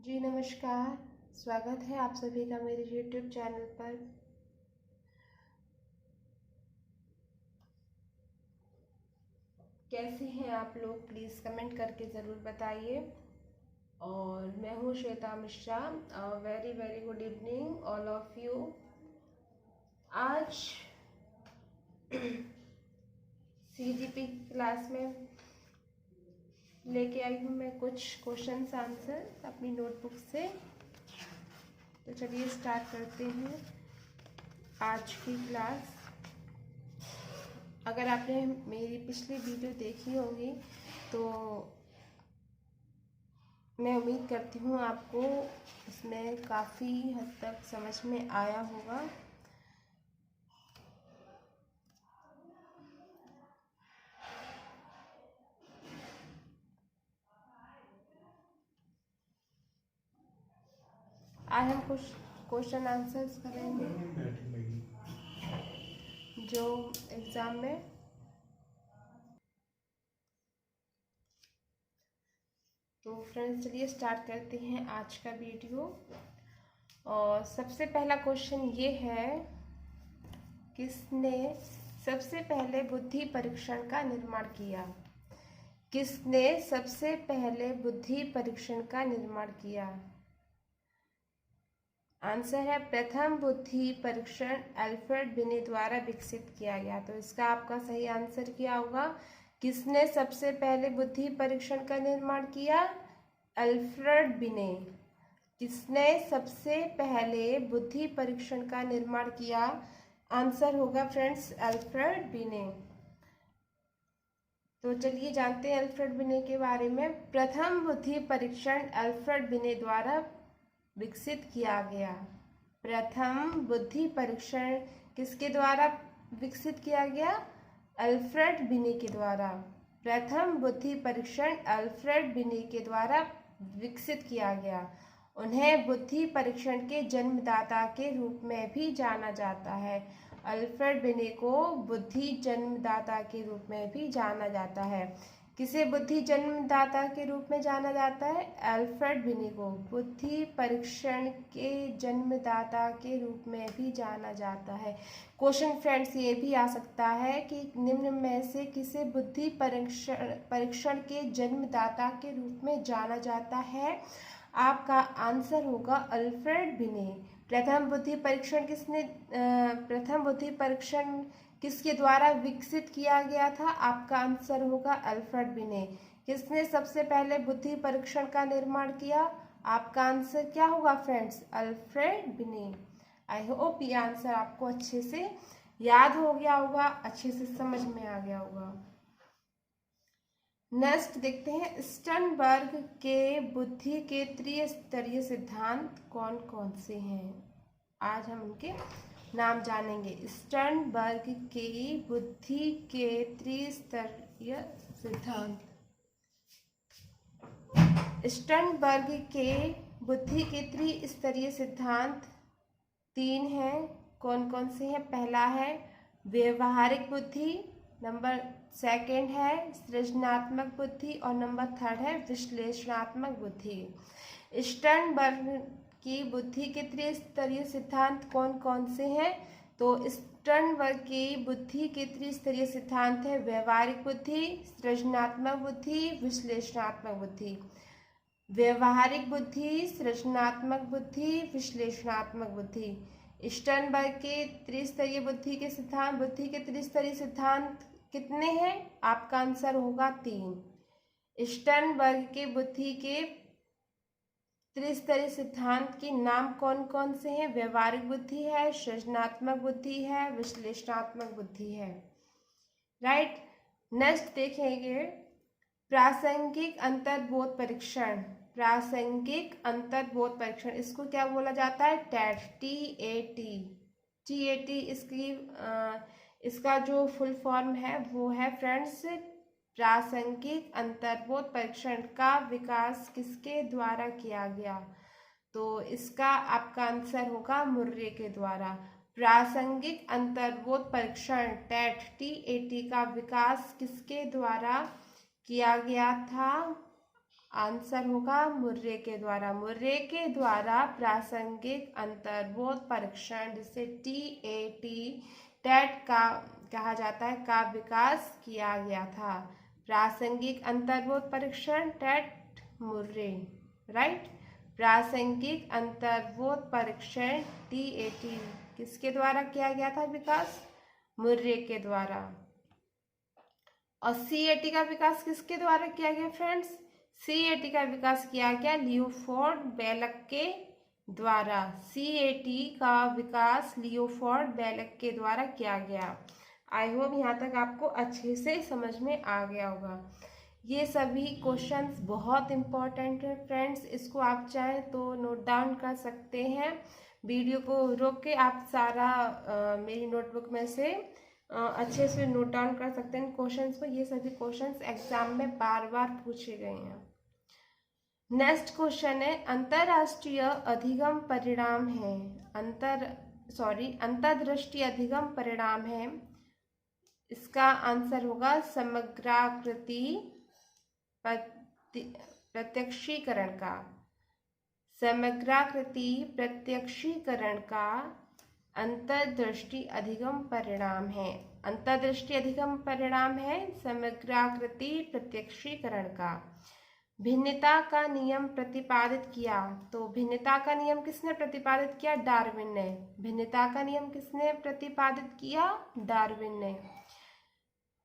जी नमस्कार। स्वागत है आप सभी का मेरे YouTube चैनल पर। कैसे हैं आप लोग, प्लीज़ कमेंट करके ज़रूर बताइए। और मैं हूँ Shweta Mishra. Very very good evening all of you. आज CGP क्लास में लेके आई हूँ मैं कुछ क्वेश्चंस आंसर अपनी नोटबुक से। तो चलिए स्टार्ट करते हैं आज की क्लास। अगर आपने मेरी पिछली वीडियो देखी होगी तो मैं उम्मीद करती हूँ आपको इसमें काफ़ी हद तक समझ में आया होगा। आज हम कुछ क्वेश्चन आंसर्स करेंगे जो एग्ज़ाम में तो फ्रेंड्स चलिए स्टार्ट करते हैं आज का वीडियो। और सबसे पहला क्वेश्चन ये है, किसने सबसे पहले बुद्धि परीक्षण का निर्माण किया? किसने सबसे पहले बुद्धि परीक्षण का निर्माण किया? आंसर है प्रथम बुद्धि परीक्षण अल्फ्रेड बिने द्वारा विकसित किया गया। तो इसका आपका सही आंसर क्या होगा? किसने सबसे पहले बुद्धि परीक्षण का निर्माण किया? अल्फ्रेड बिने। किसने सबसे पहले बुद्धि परीक्षण का निर्माण किया? आंसर होगा फ्रेंड्स अल्फ्रेड बिने। तो चलिए जानते हैं अल्फ्रेड बिने के बारे में। प्रथम बुद्धि परीक्षण अल्फ्रेड बिने द्वारा विकसित किया गया। प्रथम बुद्धि परीक्षण किसके द्वारा विकसित किया गया? अल्फ्रेड बिने के द्वारा। प्रथम बुद्धि परीक्षण अल्फ्रेड बिने के द्वारा विकसित किया गया। उन्हें बुद्धि परीक्षण के जन्मदाता के रूप में भी जाना जाता है। अल्फ्रेड बिने को बुद्धि जन्मदाता के रूप में भी जाना जाता है। किसे बुद्धि जन्मदाता के रूप में जाना जाता है? अल्फ्रेड बिने को बुद्धि परीक्षण के जन्मदाता के रूप में भी जाना जाता है। क्वेश्चन फ्रेंड्स ये भी आ सकता है कि निम्न में से किसे बुद्धि परीक्षण के जन्मदाता के रूप में जाना जाता है? आपका आंसर होगा अल्फ्रेड बिने। प्रथम बुद्धि परीक्षण किसके द्वारा विकसित किया गया था? आपका आंसर होगा अल्फ्रेड बिने। किसने सबसे पहले बुद्धि परीक्षण का निर्माण किया? आपका आंसर क्या होगा फ्रेंड्स? अल्फ्रेड बिने। आई होप ये आंसर आपको अच्छे से याद हो गया होगा, अच्छे से समझ में आ गया होगा। नेक्स्ट देखते हैं, स्टर्नबर्ग के बुद्धि के त्रिस्तरीय सिद्धांत कौन कौन से हैं? आज हम उनके नाम जानेंगे। स्टर्नबर्ग के बुद्धि के त्रिस्तरीय सिद्धांत। स्टर्नबर्ग के बुद्धि के त्रिस्तरीय सिद्धांत 3 हैं। कौन कौन से हैं? पहला है व्यवहारिक बुद्धि, नंबर 2 है सृजनात्मक बुद्धि और नंबर 3 है विश्लेषणात्मक बुद्धि। स्टर्नबर्ग की बुद्धि के त्रिस्तरीय सिद्धांत कौन कौन से हैं? तो स्टर्नबर्ग की बुद्धि के त्रिस्तरीय सिद्धांत है व्यवहारिक बुद्धि, सृजनात्मक बुद्धि, विश्लेषणात्मक बुद्धि। व्यवहारिक बुद्धि, सृजनात्मक बुद्धि, विश्लेषणात्मक बुद्धि। स्टर्नबर्ग के त्रिस्तरीय बुद्धि के त्रिस्तरीय सिद्धांत कितने हैं? आपका आंसर होगा 3। स्टर्नबर्ग के बुद्धि के त्रिस्तरीय सिद्धांत के नाम कौन कौन से हैं? व्यवहारिक बुद्धि है, सृजनात्मक बुद्धि है, विश्लेषणात्मक बुद्धि है। राइट। नेक्स्ट देखेंगे प्रासंगिक अंतर्बोध परीक्षण। प्रासंगिक अंतर्बोध परीक्षण, इसको क्या बोला जाता है? TAT, TAT। इसका जो फुल फॉर्म है वो है फ्रेंड्स प्रासंगिक अंतर्बोध परीक्षण का विकास किसके द्वारा किया गया? तो इसका आपका आंसर होगा मुर्रे के द्वारा। प्रासंगिक अंतर्बोध परीक्षण TAT का विकास किसके द्वारा किया गया था? आंसर होगा मुर्रे के द्वारा। मुर्रे के द्वारा प्रासंगिक अंतर्बोध परीक्षण, जिसे TAT टेट का कहा जाता है, का विकास किया गया था। प्रासंगिक अंतर्बोध परीक्षण टेट मुर्रे, राइट। प्रासंगिक अंतर्बोध परीक्षण TAT किसके द्वारा किया गया था विकास? मुर्रे के द्वारा। और CAT का विकास किसके द्वारा किया गया फ्रेंड्स? CAT का विकास किया गया लियोपोल्ड बेलक के द्वारा। CAT का विकास लियोपोल्ड बेलक के द्वारा किया गया। आई होप यहाँ तक आपको अच्छे से समझ में आ गया होगा। ये सभी क्वेश्चंस बहुत इम्पोर्टेंट है फ्रेंड्स, इसको आप चाहें तो नोट डाउन कर सकते हैं। वीडियो को रोक के आप सारा मेरी नोटबुक में से अच्छे से नोट डाउन कर सकते हैं क्वेश्चंस को। ये सभी क्वेश्चंस एग्जाम में बार बार पूछे गए हैं। नेक्स्ट क्वेश्चन है अंतरराष्ट्रीय अधिगम परिणाम है। अंतर्दृष्टि अधिगम परिणाम है। इसका आंसर होगा समग्राकृति प्रत्यक्षीकरण का। समग्राकृति प्रत्यक्षीकरण का अंतर्दृष्टि अधिगम परिणाम है। अंतर्दृष्टि अधिगम परिणाम है समग्राकृति प्रत्यक्षीकरण का। भिन्नता का नियम प्रतिपादित किया, तो भिन्नता का नियम किसने प्रतिपादित किया? डार्विन ने। भिन्नता का नियम किसने प्रतिपादित किया? डार्विन ने।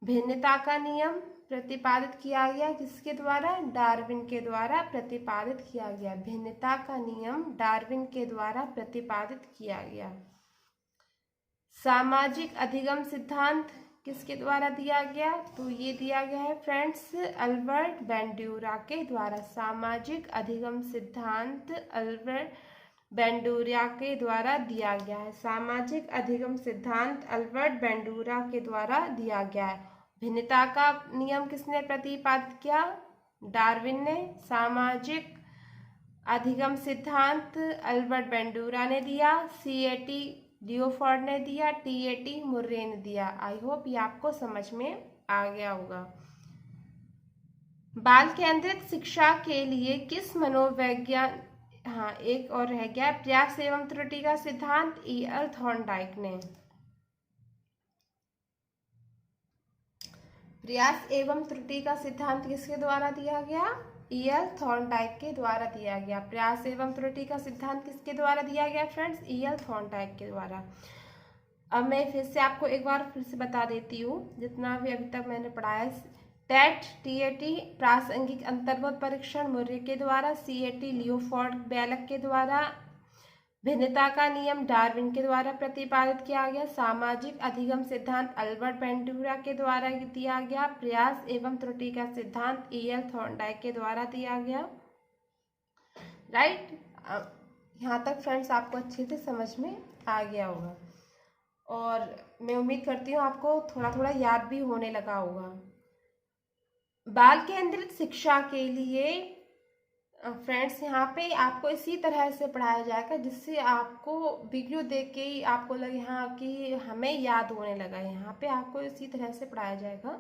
भिन्नता का नियम प्रतिपादित किया गया किसके द्वारा? डार्विन के द्वारा प्रतिपादित किया गया। भिन्नता का नियम डार्विन के द्वारा प्रतिपादित किया गया। सामाजिक अधिगम सिद्धांत किसके द्वारा दिया गया? तो ये दिया गया है फ्रेंड्स अल्बर्ट बैंड्यूरा के द्वारा। सामाजिक अधिगम सिद्धांत अल्बर्ट बैंड्यूरा के द्वारा दिया गया है। सामाजिक अधिगम सिद्धांत अल्बर्ट बैंड्यूरा के द्वारा दिया गया है। भिन्नता का नियम किसने प्रतिपादित किया? डार्विन ने। सामाजिक अधिगम सिद्धांत अल्बर्ट बैंड्यूरा ने दिया। CAT लियोपोल्ड ने दिया। TAT मुर्रे ने दिया। आई होप ये आपको समझ में आ गया होगा। बाल केंद्रित शिक्षा के लिए किस मनोवैज्ञान एक और रह गया, प्रयास एवं त्रुटि का सिद्धांत EL थॉर्नडाइक ने। प्रयास एवं त्रुटि का सिद्धांत किसके द्वारा दिया गया? EL थॉर्नडाइक के द्वारा दिया गया। प्रयास एवं त्रुटि का सिद्धांत किसके द्वारा दिया गया फ्रेंड्स? EL थॉर्नडाइक के द्वारा। अब मैं फिर से आपको एक बार फिर से बता देती हूँ जितना भी अभी तक मैंने पढ़ाया। टेट TAT प्रासंगिक अंतर्बोध परीक्षण मुर्रे के द्वारा। CAT लियोपोल्ड बेलक के द्वारा। भिन्नता का नियम डार्विन के द्वारा प्रतिपादित किया गया। सामाजिक अधिगम सिद्धांत अल्बर्ट बैंड्यूरा के द्वारा दिया गया। प्रयास एवं त्रुटि का सिद्धांत EL थॉर्नडाइक के द्वारा दिया गया। राइट। यहाँ तक फ्रेंड्स आपको अच्छे से समझ में आ गया होगा और मैं उम्मीद करती हूँ आपको थोड़ा थोड़ा याद भी होने लगा होगा। बाल केंद्रित शिक्षा के लिए फ्रेंड्स यहाँ पे आपको इसी तरह से पढ़ाया जाएगा जिससे आपको वीडियो देख के ही आपको लगे हाँ कि हमें याद होने लगा है। यहाँ पे आपको इसी तरह से पढ़ाया जाएगा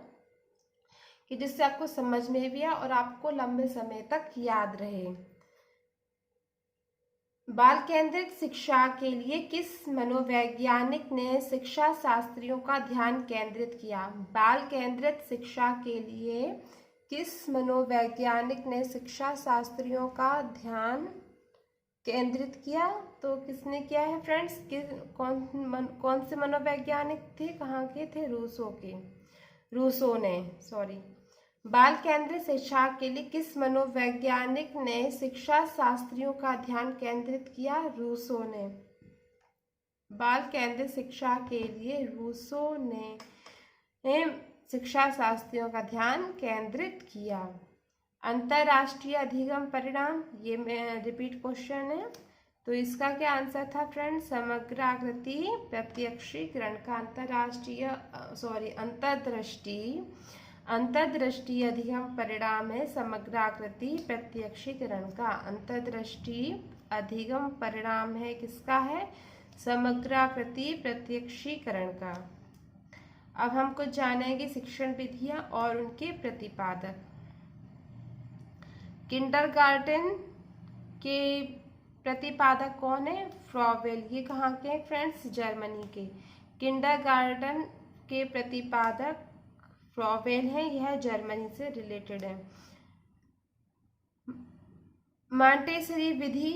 कि जिससे आपको समझ में भी आए और आपको लंबे समय तक याद रहे। बाल केंद्रित शिक्षा के लिए किस मनोवैज्ञानिक ने शिक्षा शास्त्रियों का ध्यान केंद्रित किया? बाल केंद्रित शिक्षा के लिए किस मनोवैज्ञानिक ने शिक्षा शास्त्रियों का ध्यान केंद्रित किया? तो किसने किया है फ्रेंड्स? कौन से मनोवैज्ञानिक थे? कहाँ के थे? रूसो ने। बाल केंद्रित शिक्षा के लिए किस मनोवैज्ञानिक ने शिक्षा शास्त्रियों का ध्यान केंद्रित किया? रूसो ने। बाल केंद्रित शिक्षा के लिए रूसो ने शिक्षा शास्त्रियों का ध्यान केंद्रित किया। अंतरराष्ट्रीय अधिगम परिणाम, ये मैं रिपीट क्वेश्चन है तो इसका क्या आंसर था फ्रेंड्स? समग्राकृति प्रत्यक्षीकरण का अंतर्दृष्टि अधिगम परिणाम है समग्राकृति प्रत्यक्षीकरण का। अंतर्दृष्टि अधिगम परिणाम है किसका है? समग्राकृति प्रत्यक्षीकरण का। अब हम कुछ जानेंगे शिक्षण विधियां और उनके प्रतिपादक। किंडरगार्टन के प्रतिपादक कौन है? फ्रॉवेल। ये कहाँ के हैं फ्रेंड्स? जर्मनी के। किंडरगार्टन के प्रतिपादक फ्रॉवेल है, यह जर्मनी से रिलेटेड है। मॉन्टेसरी विधि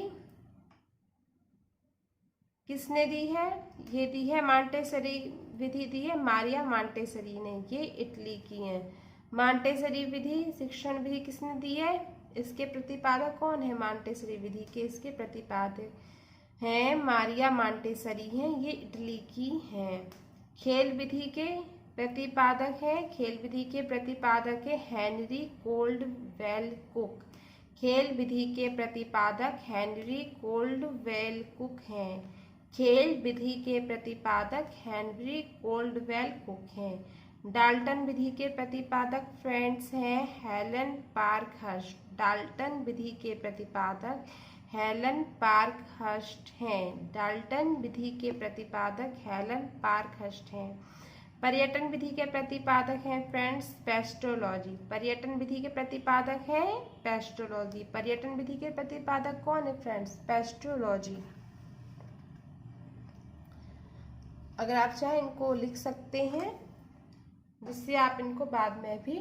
किसने दी है? ये दी है मॉन्टेसरी विधि दी है मारिया मॉन्टेसरी ने, ये इटली की हैं। मॉन्टेसरी विधि शिक्षण विधि किसने दी है? इसके प्रतिपादक कौन है? मॉन्टेसरी विधि के इसके प्रतिपादक हैं मारिया मॉन्टेसरी हैं, ये इटली की हैं। खेल विधि के प्रतिपादक हैं, खेल विधि के प्रतिपादक है हेनरी कोल्डवेल कुक। खेल विधि के प्रतिपादक हेनरी कोल्डवेल कुक हैं। खेल विधि के प्रतिपादक हेनरी कोल्डवेल कुक हैं। डाल्टन विधि के प्रतिपादक फ्रेंड्स हैं हेलन पार्कहर्स्ट। डाल्टन विधि के प्रतिपादक हेलन पार्कहर्स्ट हैं। डाल्टन विधि के प्रतिपादक हेलन पार्कहर्स्ट हैं। पर्यटन विधि के प्रतिपादक हैं फ्रेंड्स पेस्ट्रोलॉजी। पर्यटन विधि के प्रतिपादक हैं पेस्ट्रोलॉजी। पर्यटन विधि के प्रतिपादक कौन है फ्रेंड्स? पेस्ट्रोलॉजी। अगर आप चाहें इनको लिख सकते हैं जिससे आप इनको बाद में भी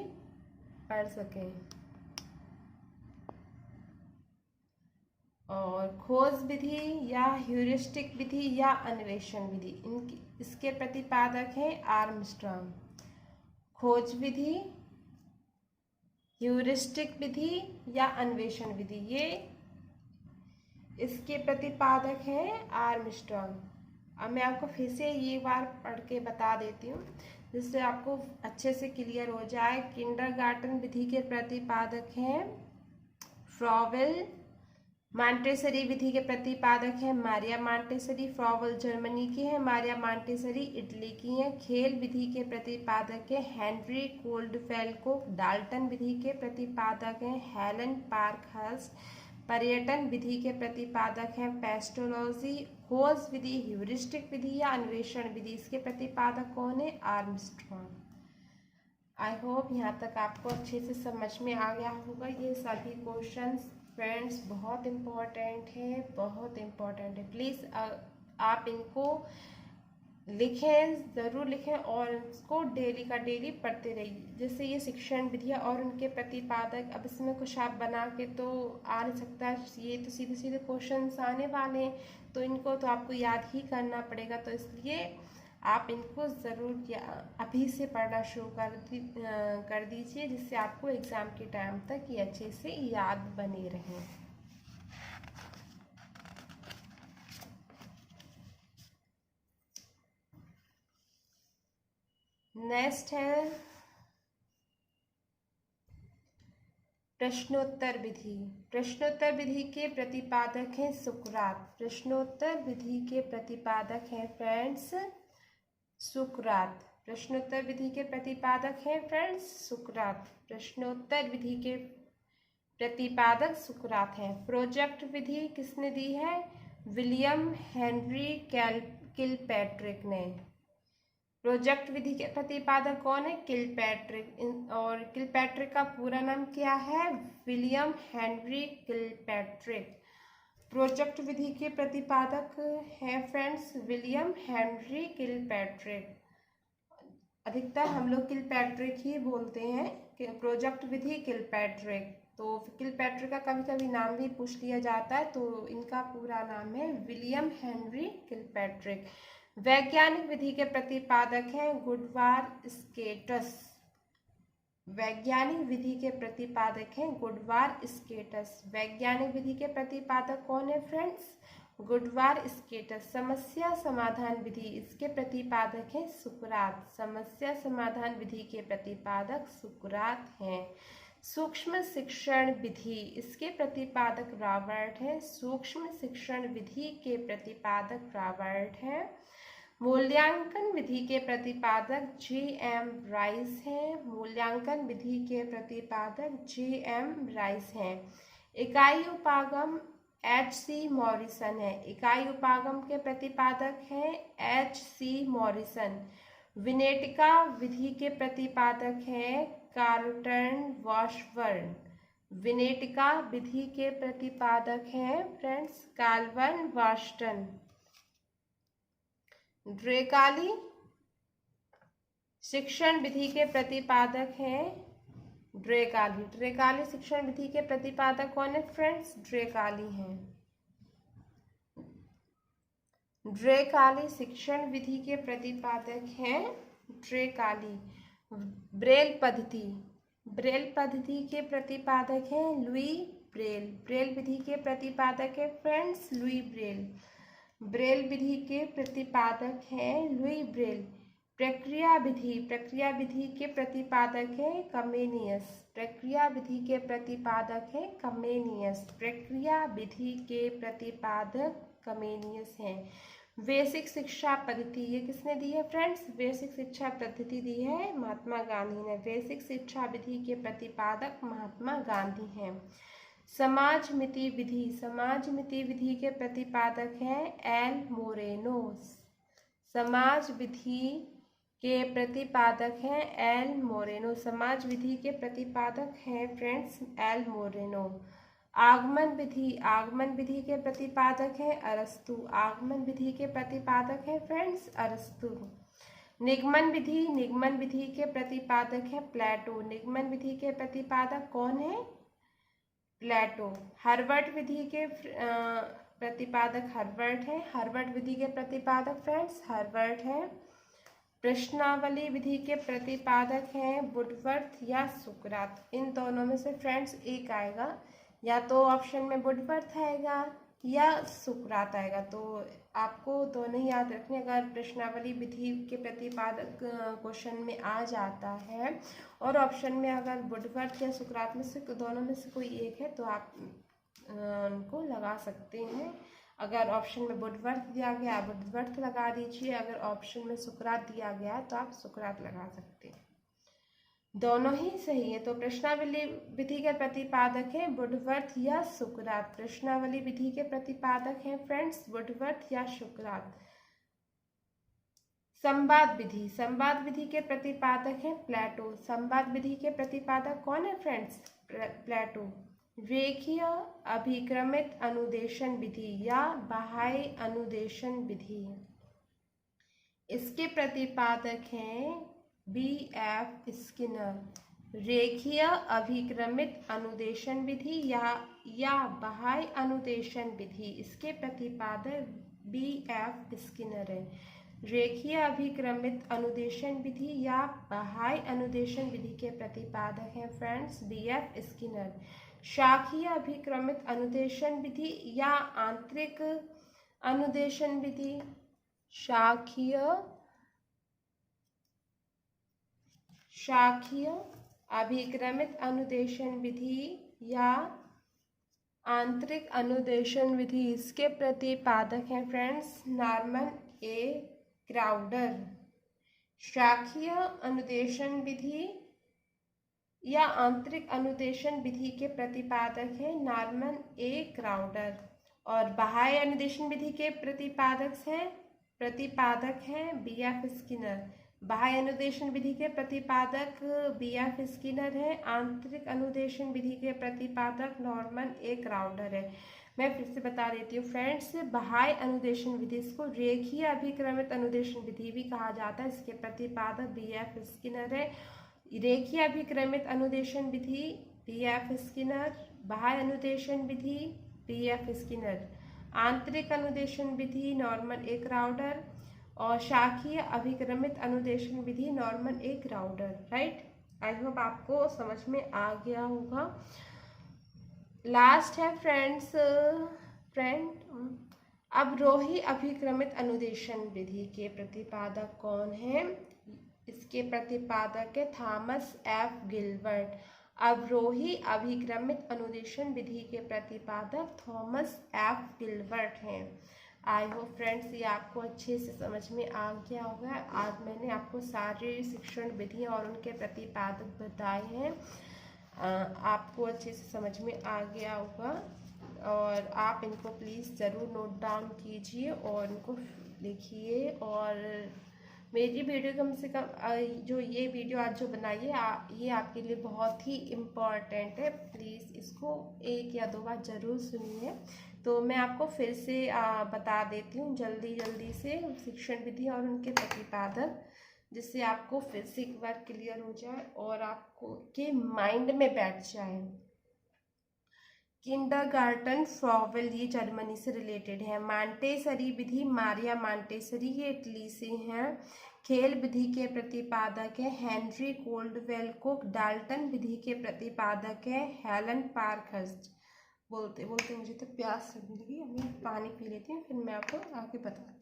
पढ़ सकें। और खोज विधि या ह्यूरिस्टिक विधि या अन्वेषण विधि, इनकी इसके प्रतिपादक हैं आर्मस्ट्रांग। खोज विधि, ह्यूरिस्टिक विधि या अन्वेषण विधि, ये इसके प्रतिपादक हैं आर्मस्ट्रांग। अब मैं आपको फिर से ये बार पढ़ के बता देती हूँ जिससे आपको अच्छे से क्लियर हो जाए। किंडरगार्टन विधि के प्रतिपादक हैं फ्रॉवेल। मॉन्टेसरी विधि के प्रतिपादक हैं मारिया मॉन्टेसरी। फ्रॉवेल जर्मनी की है, मारिया मॉन्टेसरी इटली की हैं। खेल विधि के प्रतिपादक हैं हेनरी कोल्डवेल कुक। डाल्टन विधि के प्रतिपादक हैं हेलन पार्कहर्स्ट। पर्यटन विधि के प्रतिपादक हैं पेस्ट्रोलॉजी। खोज विधि, ह्यूरिस्टिक विधि या अन्वेषण विधि, इसके प्रतिपादक कौन है? आर्मस्ट्रांग। आई होप यहाँ तक आपको अच्छे से समझ में आ गया होगा। ये सभी क्वेश्चंस फ्रेंड्स बहुत इम्पोर्टेंट है, बहुत इम्पोर्टेंट है। प्लीज़ आप इनको लिखें, ज़रूर लिखें और इसको डेली का डेली पढ़ते रहिए। जैसे ये शिक्षण विधियाँ और उनके प्रतिपादक, अब इसमें कुछ आप बना के तो आ नहीं सकता, ये तो सीधे सीधे क्वेश्चंस आने वाले हैं, तो इनको तो आपको याद ही करना पड़ेगा। तो इसलिए आप इनको ज़रूर अभी से पढ़ना शुरू कर दीजिए जिससे आपको एग्ज़ाम के टाइम तक ये अच्छे से याद बने रहें। नेक्स्ट है प्रश्नोत्तर विधि। प्रश्नोत्तर विधि के प्रतिपादक हैं सुकरात। प्रश्नोत्तर विधि के प्रतिपादक हैं फ्रेंड्स सुकरात। प्रश्नोत्तर विधि के प्रतिपादक हैं फ्रेंड्स सुकरात। प्रश्नोत्तर विधि के प्रतिपादक सुकरात हैं। प्रोजेक्ट विधि किसने दी है? विलियम हेनरी किलपैट्रिक ने। प्रोजेक्ट विधि के प्रतिपादक कौन है? किलपैट्रिक। और किलपैट्रिक का पूरा नाम क्या है? William Henry Kilpatrick. प्रोजेक्ट विधि के प्रतिपादक हैं फ्रेंड्स विलियम हेनरी किलपैट्रिक। अधिकतर हम लोग किलपैट्रिक ही बोलते हैं कि प्रोजेक्ट विधि किलपैट्रिक। तो किलपैट्रिक का कभी कभी नाम भी पूछ लिया जाता है, तो इनका पूरा नाम है विलियम हेनरी किलपैट्रिक। वैज्ञानिक विधि के प्रतिपादक हैं गुडवार स्केटस। वैज्ञानिक विधि के प्रतिपादक हैं गुडवार स्केटस। वैज्ञानिक विधि के प्रतिपादक कौन है फ्रेंड्स? गुडवार स्केटस। समस्या समाधान विधि, इसके प्रतिपादक हैं सुकरात। समस्या समाधान विधि के प्रतिपादक सुकरात हैं। सूक्ष्म शिक्षण विधि, इसके प्रतिपादक रॉबर्ट हैं। सूक्ष्म शिक्षण विधि के प्रतिपादक रॉबर्ट हैं। मूल्यांकन विधि के प्रतिपादक J.M. राइस हैं। मूल्यांकन विधि के प्रतिपादक J.M. राइस हैं। इकाई उपागम H.C. मॉरिसन है। इकाई उपागम के प्रतिपादक हैं H.C. मॉरिसन। विनेटिका विधि के प्रतिपादक हैं कार्लटन वॉशबर्न। विनेटिका विधि के प्रतिपादक हैं फ्रेंड्स कैल्विन वार्स्टन। ड्रेकाली शिक्षण विधि के प्रतिपादक हैं ड्रेकाली। ड्रेकाली शिक्षण विधि के प्रतिपादक कौन है फ्रेंड्स? ड्रेकाली हैं। ड्रेकाली शिक्षण विधि के प्रतिपादक हैं ड्रेकाली। ब्रेल पद्धति, ब्रेल पद्धति के प्रतिपादक हैं लुई ब्रेल। ब्रेल विधि के प्रतिपादक है फ्रेंड्स लुई ब्रेल। ब्रेल विधि के प्रतिपादक हैं लुई ब्रेल। प्रक्रिया विधि, प्रक्रिया विधि के प्रतिपादक हैं कमेनियस। प्रक्रिया विधि के प्रतिपादक हैं कमेनियस। प्रक्रिया विधि के प्रतिपादक कमेनियस हैं। बेसिक शिक्षा पद्धति, ये किसने दी है फ्रेंड्स? बेसिक शिक्षा पद्धति दी है महात्मा गांधी ने। बेसिक शिक्षा विधि के प्रतिपादक महात्मा गांधी हैं। समाज मिति विधि, समाज मिति विधि के प्रतिपादक हैं एल मोरेनो। समाज विधि के प्रतिपादक हैं एल मोरेनो। समाज विधि के प्रतिपादक हैं फ्रेंड्स एल मोरेनो। आगमन विधि, आगमन विधि के प्रतिपादक हैं अरस्तु। आगमन विधि के प्रतिपादक हैं फ्रेंड्स अरस्तु। निगमन विधि, निगमन विधि के प्रतिपादक हैं प्लेटो। निगमन विधि के प्रतिपादक कौन है? प्लेटो। हर्बर्ट विधि के प्रतिपादक हर्बर्ट है। हर्बर्ट विधि के प्रतिपादक फ्रेंड्स हर्बर्ट है। प्रश्नावली विधि के प्रतिपादक हैं वुडवर्थ या सुकरात। इन दोनों में से फ्रेंड्स एक आएगा, या तो ऑप्शन में वुडवर्थ आएगा या सुकरात आएगा। तो आपको दोनों ही याद रखने। अगर प्रश्नावली विधि के प्रतिपादक क्वेश्चन में आ जाता है और ऑप्शन में अगर वुडवर्थ या सुकरात में से दोनों में से कोई एक है तो आप उनको लगा सकते हैं। अगर ऑप्शन में वुडवर्थ दिया गया वुडवर्थ लगा दीजिए, अगर ऑप्शन में सुकरात दिया गया तो आप सुकरात लगा सकते हैं। दोनों ही सही है। तो प्रश्नावली विधि के प्रतिपादक हैं वुडवर्थ या सुकरात। प्रश्नावली विधि के प्रतिपादक हैं फ्रेंड्स वुडवर्थ या सुकरात। संवाद विधि, संवाद विधि के प्रतिपादक हैं प्लेटो। संवाद विधि के प्रतिपादक कौन है फ्रेंड्स? प्लेटो। रेखीय अभिक्रमित अनुदेशन विधि या बाह्य अनुदेशन विधि, इसके प्रतिपादक हैं B.F. स्किनर। रेखीय अभिक्रमित अनुदेशन विधि या बाह्य अनुदेशन विधि, इसके प्रतिपादक B.F. स्किनर है। रेखीय अभिक्रमित अनुदेशन विधि या बाह्य अनुदेशन विधि के प्रतिपादक हैं फ्रेंड्स B.F. स्किनर। शाखीय अभिक्रमित अनुदेशन विधि या आंतरिक अनुदेशन विधि, शाखीय अभिक्रमित अनुदेशन विधि या आंतरिक अनुदेशन विधि, इसके प्रतिपादक हैं फ्रेंड्स नॉर्मन ए क्राउडर। शाखीय अनुदेशन विधि या आंतरिक अनुदेशन विधि के प्रतिपादक हैं नॉर्मन ए क्राउडर। और बाह्य अनुदेशन विधि के प्रतिपादक हैं B.F. स्किनर। बाह्य अनुदेशन विधि के प्रतिपादक B.F. स्किनर है। आंतरिक अनुदेशन विधि के प्रतिपादक नॉर्मन ए क्राउडर है। मैं फिर से बता देती हूँ फ्रेंड्स, बाह्य अनुदेशन विधि, इसको रेखीय अभिक्रमित अनुदेशन विधि भी कहा जाता है। इसके प्रतिपादक B.F. स्किनर है। रेखीय अभिक्रमित अनुदेशन विधि B.F. स्किनर। बाह्य अनुदेशन विधि B.F. स्किनर। आंतरिक अनुदेशन विधि नॉर्मन ए क्राउडर। और शाखीय अभिक्रमित अनुदेशन विधि Norman A Crowder. Right, I hope आपको समझ में आ गया होगा। लास्ट है फ्रेंड्स अवरोही अभिक्रमित अनुदेशन विधि के प्रतिपादक कौन है? इसके प्रतिपादक है थॉमस एफ गिलबर्ट। अवरोही अभिक्रमित अनुदेशन विधि के प्रतिपादक थॉमस एफ गिलबर्ट हैं। आई होप फ्रेंड्स ये आपको अच्छे से समझ में आ गया होगा। आज मैंने आपको सारी शिक्षण विधियाँ और उनके प्रतिपादक बताए हैं। आपको अच्छे से समझ में आ गया होगा और आप इनको प्लीज़ ज़रूर नोट डाउन कीजिए और इनको लिखिए और मेरी वीडियो कम से कम जो ये वीडियो आज जो बनाई है ये आपके लिए बहुत ही इम्पॉर्टेंट है। प्लीज़ इसको 1 या 2 बार ज़रूर सुनिए। तो मैं आपको फिर से बता देती हूँ जल्दी जल्दी से शिक्षण विधि और उनके प्रतिपादक, जिससे आपको फिर से एक बार क्लियर हो जाए और आपको के माइंड में बैठ जाए। किंडरगार्टन फ्रॉवेल ये जर्मनी से रिलेटेड है। मांटेसरी विधि मारिया मांटेसरी ये इटली से हैं। खेल विधि के प्रतिपादक है हेनरी कोल्डवेल कुक। डाल्टन विधि के प्रतिपादक है हेलन पार्कहर्स्ट। बोलते बोलते मुझे तो प्यास लगने लगी, अभी पानी पी लेती हूँ फिर मैं आपको आगे बताती हूँ।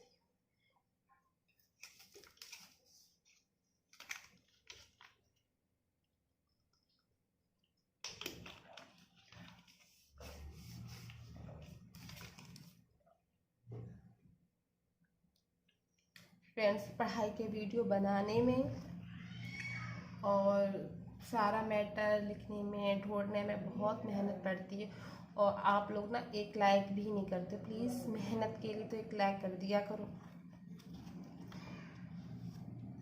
फ्रेंड्स, पढ़ाई के वीडियो बनाने में और सारा मैटर लिखने में ढूंढने में बहुत मेहनत पड़ती है, और आप लोग ना एक लाइक भी नहीं करते। प्लीज़ मेहनत के लिए तो एक लाइक कर दिया करो।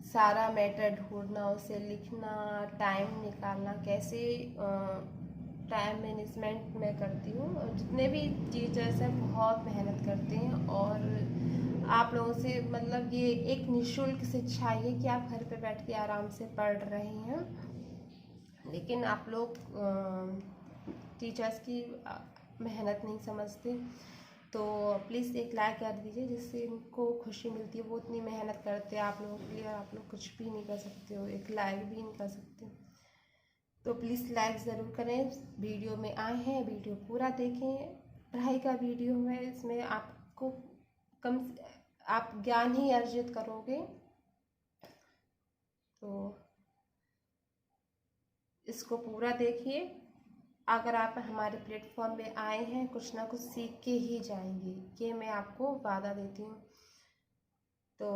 सारा मैटर ढूंढना, उसे लिखना, टाइम निकालना, कैसे टाइम मैनेजमेंट मैं करती हूँ, और जितने भी टीचर्स हैं बहुत मेहनत करते हैं, और आप लोगों से मतलब ये एक निःशुल्क शिक्षा है कि आप घर पे बैठ के आराम से पढ़ रहे हैं, लेकिन आप लोग टीचर्स की मेहनत नहीं समझते। तो प्लीज़ एक लाइक कर दीजिए, जिससे इनको खुशी मिलती है। वो इतनी मेहनत करते हैं आप लोगों के लिए, और आप लोग कुछ भी नहीं कर सकते हो, एक लाइक भी नहीं कर सकते। तो प्लीज़ लाइक ज़रूर करें। वीडियो में आए हैं, वीडियो पूरा देखें। पढ़ाई का वीडियो है, इसमें आपको आप ज्ञान ही अर्जित करोगे। तो इसको पूरा देखिए। अगर आप हमारे प्लेटफॉर्म पे आए हैं, कुछ ना कुछ सीख के ही जाएंगे, ये मैं आपको वादा देती हूँ। तो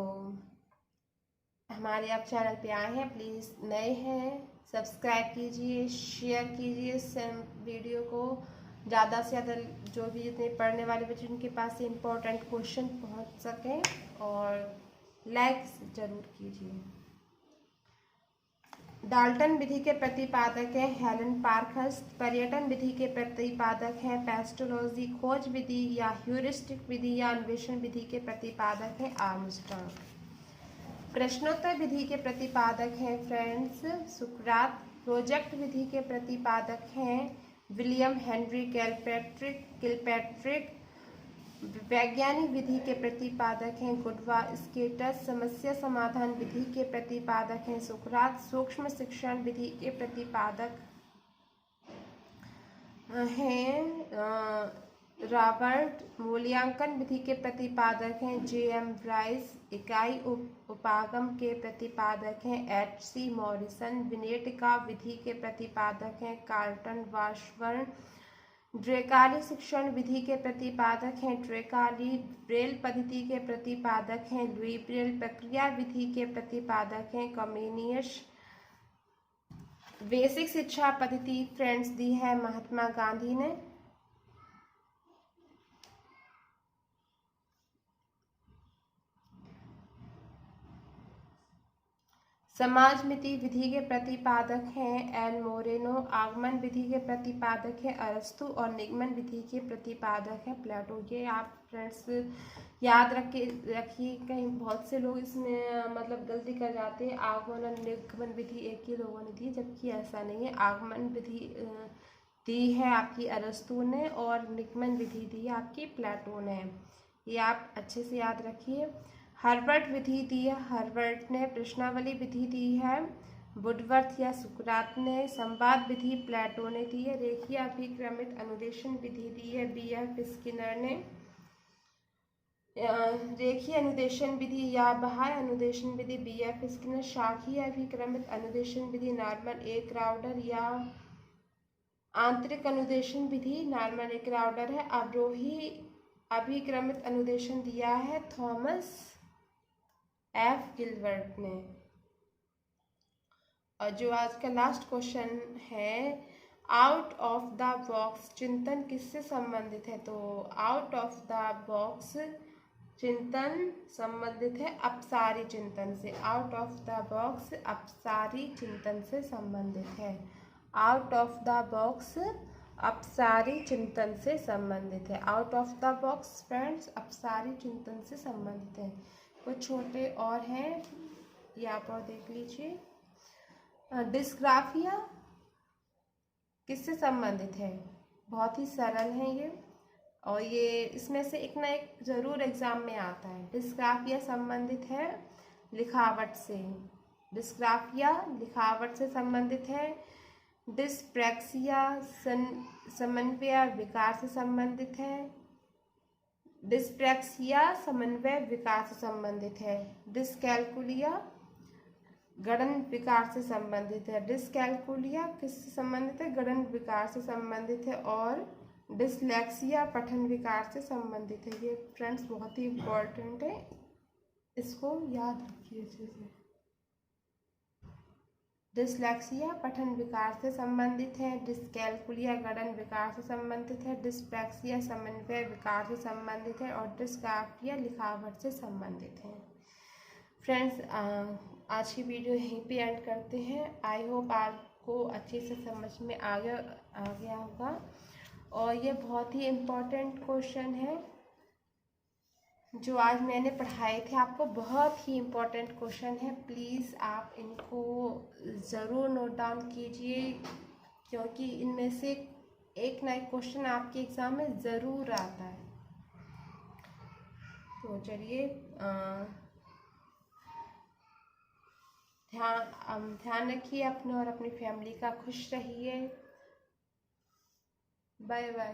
हमारे आप चैनल पे आए हैं, प्लीज़ नए हैं सब्सक्राइब कीजिए, शेयर कीजिए वीडियो को ज़्यादा से ज़्यादा, जो भी जितने पढ़ने वाले बच्चे उनके पास इम्पोर्टेंट क्वेश्चन पहुंच सकें, और लाइक ज़रूर कीजिए। डाल्टन विधि के प्रतिपादक हैं हेलन पार्कहर्स्ट। पर्यटन विधि के प्रतिपादक हैं पेस्टोलॉजी। खोज विधि या ह्यूरिस्टिक विधि या अन्वेषण विधि के प्रतिपादक हैं आर्मस्ट्रांग। प्रश्नोत्तर विधि के प्रतिपादक हैं फ्रेंड्स सुकरात। प्रोजेक्ट विधि के प्रतिपादक हैं विलियम हेनरी किलपैट्रिक। वैज्ञानिक विधि के प्रतिपादक हैं गुडवा स्केटस। समस्या समाधान विधि के प्रतिपादक हैं सुकरात। सूक्ष्म शिक्षण विधि के प्रतिपादक हैं रॉबर्ट। मूल्यांकन विधि के प्रतिपादक हैं जे.एम. ब्राइस। इकाई उपागम के प्रतिपादक हैं एच.सी. मॉरिसन। विनेटिका विधि के प्रतिपादक हैं कार्लटन वाशबर्न। ड्रेकाली शिक्षण विधि के प्रतिपादक हैं ड्रेकाली। ब्रेल पद्धति के प्रतिपादक हैं लुई ब्रेल। प्रक्रिया विधि के प्रतिपादक हैं कमेनियस। बेसिक शिक्षा पद्धति फ्रेंड्स दी है महात्मा गांधी ने। समाजमिति विधि के प्रतिपादक हैं एल मोरेनो। आगमन विधि के प्रतिपादक हैं अरस्तु, और निगमन विधि के प्रतिपादक हैं प्लेटो। ये आप फ्रेंड्स याद रखिए, कहीं बहुत से लोग इसमें मतलब गलती कर जाते हैं। आगमन और निगमन विधि एक ही लोगों ने दी, जबकि ऐसा नहीं है। आगमन विधि दी है आपकी अरस्तु ने, और निगमन विधि दी है आपकी प्लेटो ने। ये आप अच्छे से याद रखिए। हर्बर्ट विधि दी है हर्बर्ट ने। प्रश्नावली विधि दी है वुडवर्थ या सुकरात ने। संवाद विधि प्लेटो ने दी है। रेखीय अभिक्रमित अनुदेशन विधि दी है बी.एफ. स्किनर ने। रेखीय अनुदेशन विधि या बाह्य अनुदेशन विधि बी.एफ. स्किनर। शाखीय अभिक्रमित अनुदेशन विधि नॉर्मन ए. क्राउडर या आंतरिक अनुदेशन विधि नॉर्मन ए. क्राउडर है। अवरोही अभिक्रमित अनुदेशन दिया है थॉमस एफ. गिलबर्ट ने। और जो आज का लास्ट क्वेश्चन है, आउट ऑफ द बॉक्स चिंतन किससे संबंधित है? तो आउट ऑफ द बॉक्स चिंतन संबंधित है अपसारी चिंतन से। आउट ऑफ द बॉक्स अपसारी चिंतन से संबंधित है। आउट ऑफ द बॉक्स अपसारी चिंतन से संबंधित है। Out of the box friends अपसारी चिंतन से संबंधित है। कुछ छोटे और हैं, ये आप और देख लीजिए। डिस्ग्राफिया किससे संबंधित है? बहुत ही सरल है ये, और ये इसमें से एक ना एक जरूर एग्जाम में आता है। डिस्ग्राफिया संबंधित है लिखावट से। डिस्ग्राफिया लिखावट से संबंधित है। डिस्प्रैक्सिया समन्वय विकार से संबंधित है। डिस्प्रैक्सिया समन्वय विकार से संबंधित है। डिस्कैलकुलिया गणन विकार से संबंधित है। डिस्कैलकुलिया किससे संबंधित है? गणन विकार से संबंधित है। और डिसलेक्सिया पठन विकार से संबंधित है। ये फ्रेंड्स बहुत ही इम्पोर्टेंट है, इसको याद रखिए अच्छे से। डिसलेक्सिया पठन विकार से संबंधित है। डिस्कैलकुलिया गणन विकार से संबंधित है। डिस्प्रैक्सिया समन्वय विकार से संबंधित है। और डिस्ग्राफिया लिखावट से संबंधित है। फ्रेंड्स आज की वीडियो यहीं पे एंड करते हैं। आई होप आपको अच्छे से समझ में आ गया होगा। और ये बहुत ही इम्पोर्टेंट क्वेश्चन है जो आज मैंने पढ़ाए थे आपको, बहुत ही इम्पोर्टेंट क्वेश्चन है। प्लीज़ आप इनको ज़रूर नोट डाउन कीजिए, क्योंकि इनमें से एक ना एक क्वेश्चन आपके एग्ज़ाम में ज़रूर आता है। तो चलिए ध्यान रखिए अपने और अपनी फैमिली का। खुश रहिए। Bye bye.